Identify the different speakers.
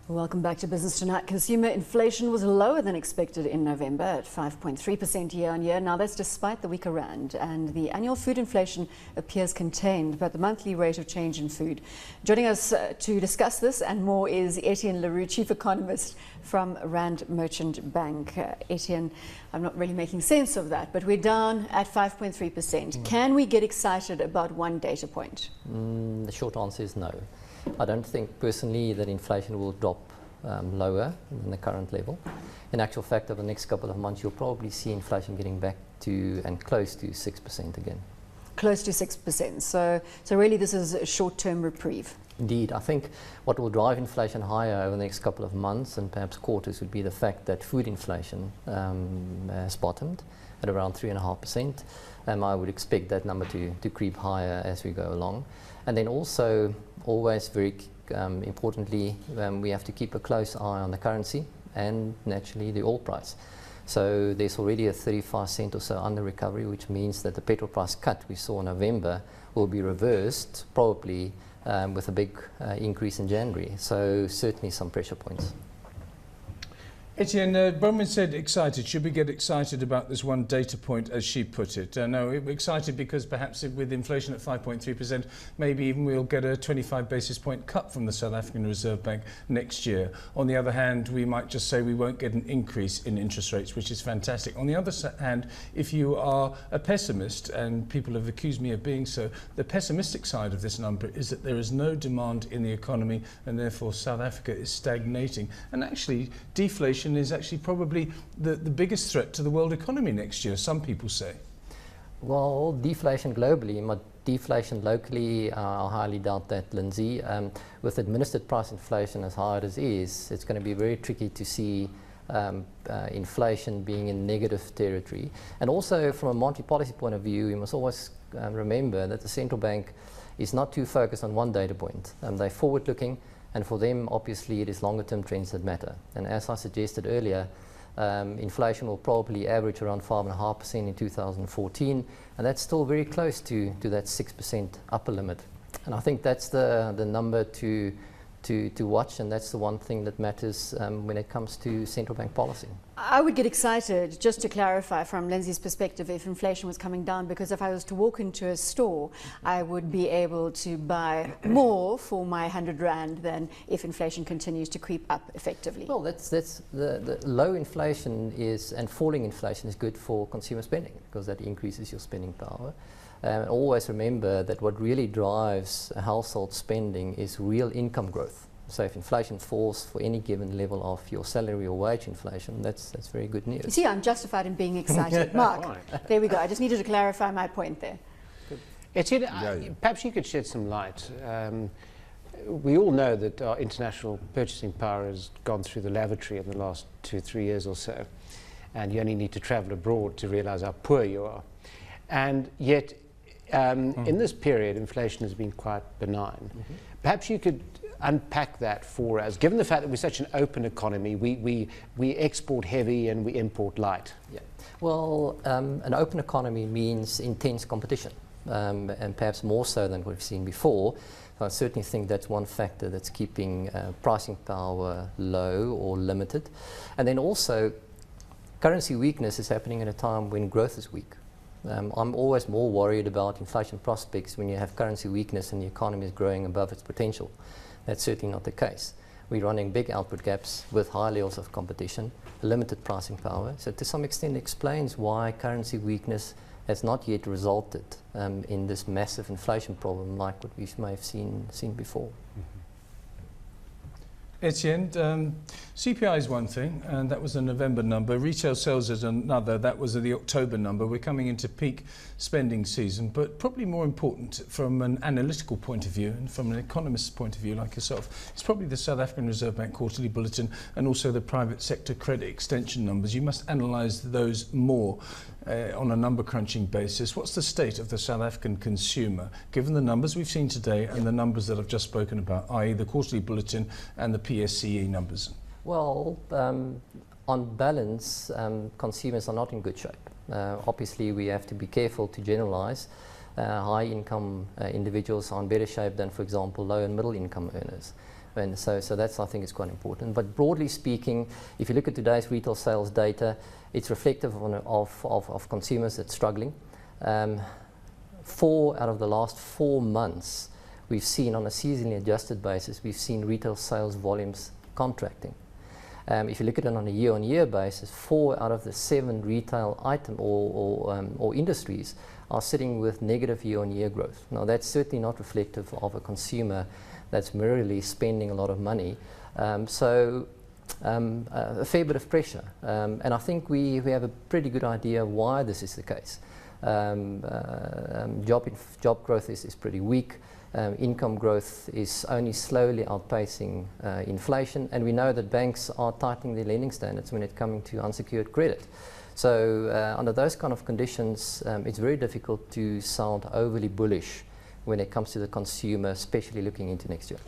Speaker 1: Welcome back to Business Tonight. Consumer inflation was lower than expected in November at 5.3% year on year. Now that's despite the weaker rand, and the annual food inflation appears contained, but the monthly rate of change in food. Joining us to discuss this and more is Etienne Leroux, Chief Economist from Rand Merchant Bank. Etienne, I'm not really making sense of that, but we're down at 5.3%. Can we get excited about one data point?
Speaker 2: The short answer is no. I don't think personally that inflation will drop lower than the current level. In actual fact, over the next couple of months, you'll probably see inflation getting back to and close to 6% again.
Speaker 1: Close to 6%. So really this is a short-term reprieve.
Speaker 2: Indeed. I think what will drive inflation higher over the next couple of months and perhaps quarters would be the fact that food inflation has bottomed at around 3.5%. I would expect that number to creep higher as we go along. And then also, always very importantly, we have to keep a close eye on the currency and naturally the oil price. So there's already a 35 cent or so under recovery, which means that the petrol price cut we saw in November will be reversed probably with a big increase in January. So certainly some pressure points.
Speaker 3: Etienne, Bowman said excited. Should we get excited about this one data point, as she put it? No, excited because perhaps with inflation at 5.3%, maybe even we'll get a 25 basis point cut from the South African Reserve Bank next year. On the other hand, we might just say we won't get an increase in interest rates, which is fantastic. On the other hand, if you are a pessimist, and people have accused me of being so, the pessimistic side of this number is that there is no demand in the economy, and therefore South Africa is stagnating. And actually, deflation is actually probably the biggest threat to the world economy next year, some people say.
Speaker 2: Well, deflation globally, but deflation locally, I highly doubt that, Lindsay. With administered price inflation as high as it is, it's going to be very tricky to see inflation being in negative territory. And also from a monetary policy point of view, you must always remember that the central bank is not too focused on one data point. They're forward-looking. And for them, obviously, it is longer-term trends that matter. And as I suggested earlier, inflation will probably average around 5.5% in 2014, and that's still very close to that 6% upper limit. And I think that's the number to watch, and that's the one thing that matters when it comes to central bank policy.
Speaker 1: I would get excited, just to clarify from Lindsay's perspective, if inflation was coming down, because if I was to walk into a store, I would be able to buy more for my 100 Rand than if inflation continues to creep up effectively.
Speaker 2: Well, that's the low inflation is, and falling inflation is good for consumer spending, because that increases your spending power. Always remember that what really drives household spending is real income growth. So if inflation falls for any given level of your salary or wage inflation, that's very good news.
Speaker 1: You see, I'm justified in being excited. Mark, there we go. I just needed to clarify my point there.
Speaker 4: Etienne, perhaps you could shed some light. We all know that our international purchasing power has gone through the lavatory in the last 2-3 years or so, and you only need to travel abroad to realize how poor you are. And yet, in this period, inflation has been quite benign. Perhaps you could unpack that for us, given the fact that we're such an open economy, we export heavy and we import light.
Speaker 2: Yeah. Well, an open economy means intense competition, and perhaps more so than we've seen before. So I certainly think that's one factor that's keeping pricing power low or limited. And then also, currency weakness is happening at a time when growth is weak. I'm always more worried about inflation prospects when you have currency weakness and the economy is growing above its potential. That's certainly not the case. We're running big output gaps with high levels of competition, limited pricing power. So to some extent explains why currency weakness has not yet resulted in this massive inflation problem like what we may have seen before.
Speaker 3: Etienne, CPI is one thing, and that was a November number. Retail sales is another. That was the October number. We're coming into peak spending season, but probably more important from an analytical point of view and from an economist's point of view like yourself, it's probably the South African Reserve Bank quarterly bulletin and also the private sector credit extension numbers. You must analyse those more on a number crunching basis. What's the state of the South African consumer, given the numbers we've seen today and the numbers that I've just spoken about, i.e. the quarterly bulletin and the PSCE numbers?
Speaker 2: Well, on balance, consumers are not in good shape. Obviously, we have to be careful to generalize. High income individuals are in better shape than, for example, low and middle income earners. And so that's, I think, is quite important. But broadly speaking, if you look at today's retail sales data, it's reflective of consumers that's struggling. 4 out of the last 4 months, we've seen, on a seasonally adjusted basis, we've seen retail sales volumes contracting. If you look at it on a year-on-year basis, 4 out of the 7 retail item or industries are sitting with negative year-on-year growth. Now, that's certainly not reflective of a consumer that's merely spending a lot of money. A fair bit of pressure. And I think we have a pretty good idea why this is the case. Job growth is pretty weak. Income growth is only slowly outpacing inflation, and we know that banks are tightening their lending standards when it comes to unsecured credit. So under those kind of conditions, it's very difficult to sound overly bullish when it comes to the consumer, especially looking into next year.